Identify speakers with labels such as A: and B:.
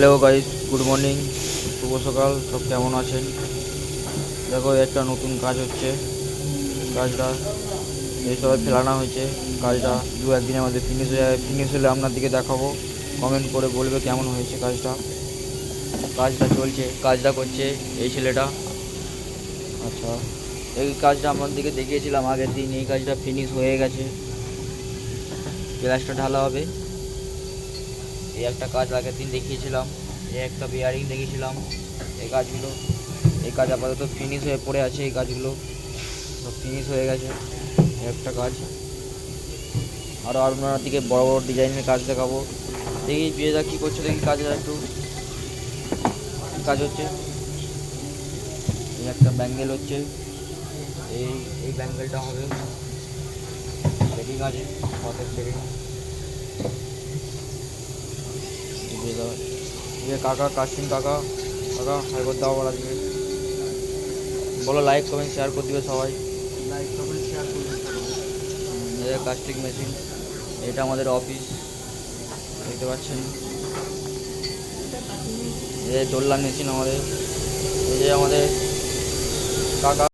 A: Hello guys, good morning, শুভ সকাল। সব কেমন আছেন? দেখো, একটা নতুন কাজ হচ্ছে। কাজটা এই সবাই ফেলানো হয়েছে। কাজটা দু একদিনের মধ্যে ফিনিশ হয়ে যাবে। ফিনিশ হলে আপনাদেরকে দেখাবো। কমেন্ট করে বলবে কেমন হয়েছে কাজটা। কাজটা চলছে, কাজটা করছে এই ছেলেটা। আচ্ছা, এই কাজটা আপনাদেরকে দেখিয়েছিলাম আগের দিন। এই কাজটা ফিনিশ হয়ে গেছে, গ্লাসটা ঢালা হবে। এই একটা কাজ আগের দিন দেখিয়েছিলাম, এই একটা বিয়ারিং দেখিয়েছিলাম। এই কাজগুলো, এই কাজ আপাতত ফিনিশ হয়ে পড়ে আছে। এই কাজগুলো সব ফিনিশ হয়ে গেছে। একটা কাজ আরও আপনার দিকে বড় বড় ডিজাইনের কাজ দেখাবো। দেখি বিয়েদা কী করছে, দেখি কাজটা একটু কাজ হচ্ছে। এই একটা ব্যাঙ্গেল হচ্ছে, এই এই ব্যাঙ্গেলটা হবে। সেটিং আছে, হাতের সেটিং। বিয়েদা কাকা, কাশিম কাকা, কাকা হাই করে দাও। আবার আজকে বলো লাইক কমেন্ট শেয়ার করে দিবে সবাই।
B: লাইক কমেন্ট শেয়ার করবেন।
A: এটা কাস্টিং মেশিন, এটা আমাদের অফিস, দেখতে পাচ্ছেন। এই যে দোলনা মেশিন আমাদের। এই যে আমাদের কাকা,